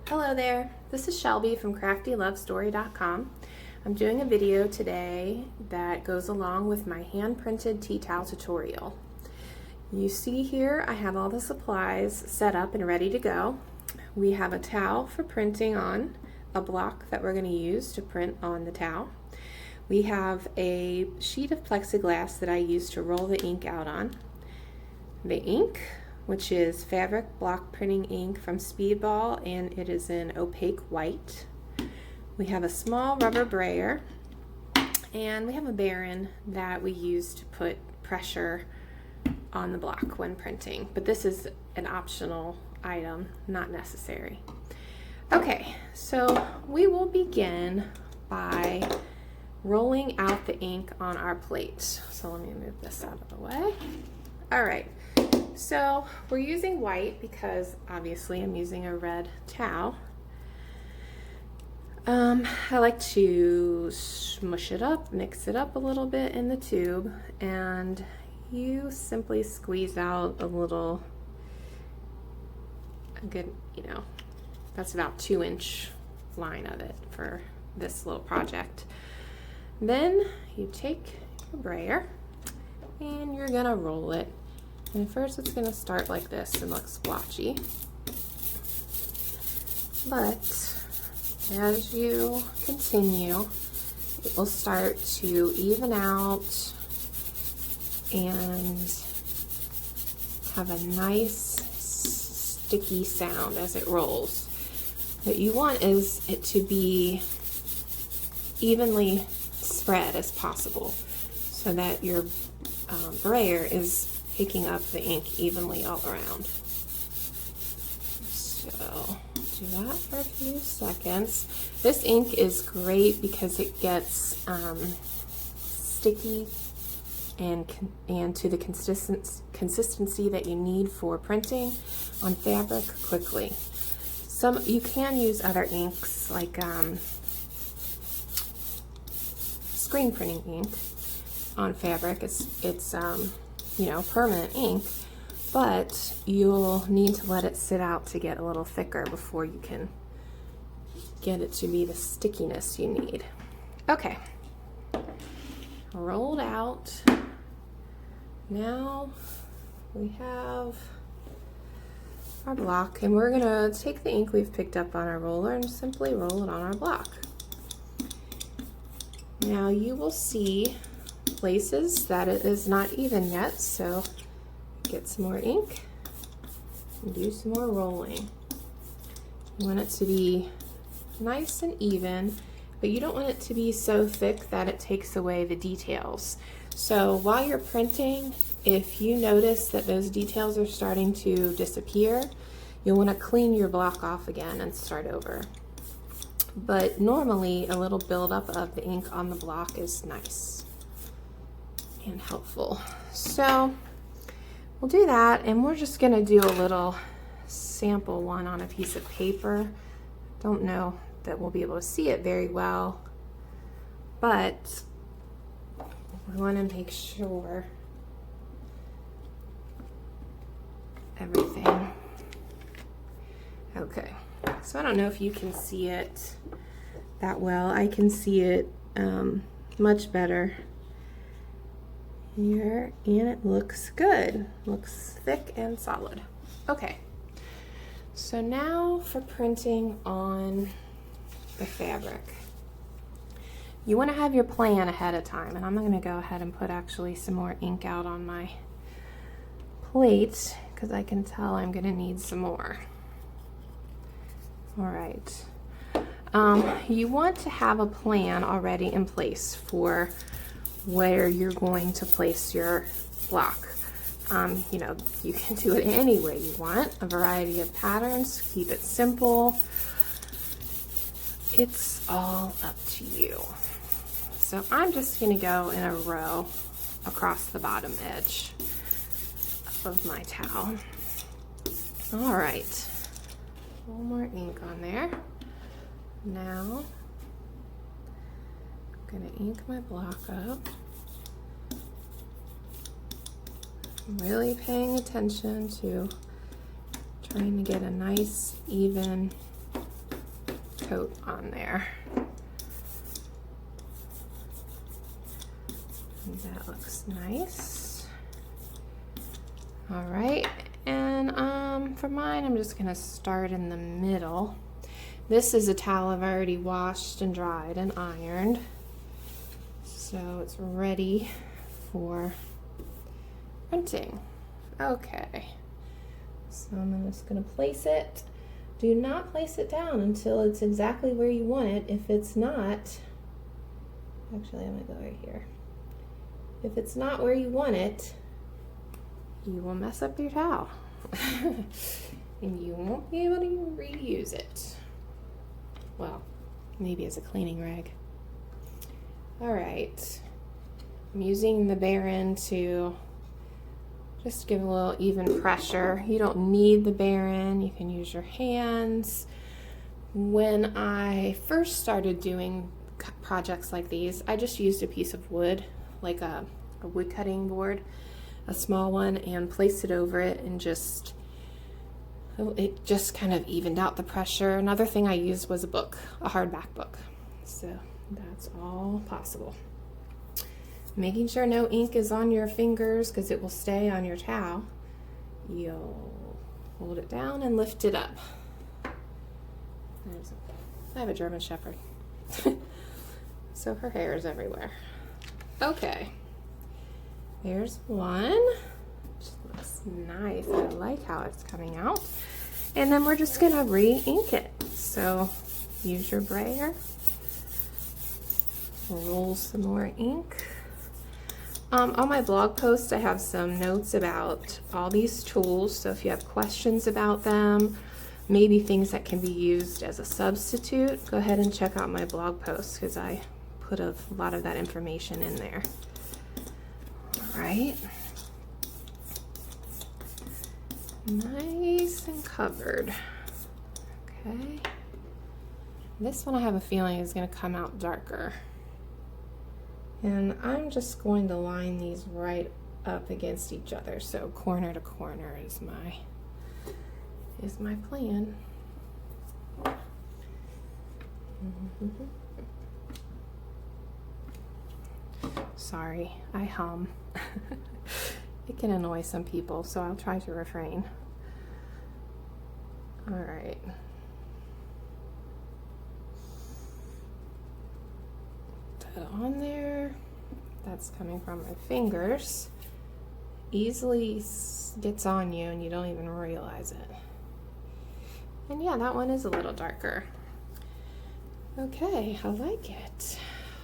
Hello there, this is Shelby from CraftyLoveStory.com. I'm doing a video today that goes along with my hand-printed tea towel tutorial. You see here I have all the supplies set up and ready to go. We have a towel for printing on, a block that we're going to use to print on the towel. We have a sheet of plexiglass that I use to roll the ink out on. The ink, which is fabric block printing ink from Speedball, and it is in opaque white. We have a small rubber brayer, and we have a baren that we use to put pressure on the block when printing, but this is an optional item, not necessary. Okay, so we will begin by rolling out the ink on our plate. So let me move this out of the way. All right. So we're using white because obviously I'm using a red towel. I like to smush it up, mix it up a little bit in the tube, and you simply squeeze out a good, that's about 2-inch line of it for this little project. Then you take your brayer and you're gonna roll it. And first it's going to start like this and look splotchy, but as you continue it will start to even out and have a nice sticky sound as it rolls. What you want is it to be evenly spread as possible so that your brayer is picking up the ink evenly all around. So do that for a few seconds. This ink is great because it gets sticky and to the consistency that you need for printing on fabric quickly. You can use other inks like screen printing ink on fabric. It's permanent ink, but you'll need to let it sit out to get a little thicker before you can get it to be the stickiness you need. Okay, rolled out. Now we have our block, and we're gonna take the ink we've picked up on our roller and simply roll it on our block. Now you will see places that it is not even yet, so get some more ink and do some more rolling. You want it to be nice and even, but you don't want it to be so thick that it takes away the details. So while you're printing, if you notice that those details are starting to disappear, you'll want to clean your block off again and start over. But normally a little buildup of the ink on the block is nice and helpful. So we'll do that, and we're just gonna do a little sample one on a piece of paper. Don't know that we'll be able to see it very well, but we want to make sure everything. Okay, so I don't know if you can see it that well. I can see it much better here, and it looks good. Looks thick and solid. Okay, so now for printing on the fabric. You want to have your plan ahead of time, and I'm going to go ahead and put actually some more ink out on my plate because I can tell I'm going to need some more. All right. You want to have a plan already in place for where you're going to place your block. You can do it any way you want, a variety of patterns, keep it simple. It's all up to you. So I'm just going to go in a row across the bottom edge of my towel. All right, a little more ink on there. Now I'm going to ink my block up. I'm really paying attention to trying to get a nice even coat on there. And that looks nice. All right, and for mine, I'm just gonna start in the middle. This is a towel I've already washed and dried and ironed, so it's ready for printing. Okay, so I'm just gonna place it. Do not place it down until it's exactly where you want it. If it's not, actually I'm gonna go right here. If it's not where you want it, you will mess up your towel and you won't be able to reuse it. Well, maybe as a cleaning rag. All right, I'm using the bare end to just give a little even pressure. You don't need the bare end, you can use your hands. When I first started doing projects like these, I just used a piece of wood, like a wood cutting board, a small one, and placed it over it, and it just kind of evened out the pressure. Another thing I used was a book, a hardback book. So that's all possible. Making sure no ink is on your fingers because it will stay on your towel. You'll hold it down and lift it up. I have a German Shepherd. So her hair is everywhere. Okay, there's one. Which looks nice. I like how it's coming out. And then we're just gonna re-ink it. So use your brayer. Roll some more ink. On my blog post, I have some notes about all these tools. So if you have questions about them, maybe things that can be used as a substitute, go ahead and check out my blog post because I put a lot of that information in there. All right. Nice and covered. Okay. This one I have a feeling is going to come out darker. And I'm just going to line these right up against each other. So corner to corner is my plan. Sorry, I hum. It can annoy some people, so I'll try to refrain. All right. Put it on there. That's coming from my fingers. Easily gets on you and you don't even realize it. And yeah, that one is a little darker. Okay, I like it.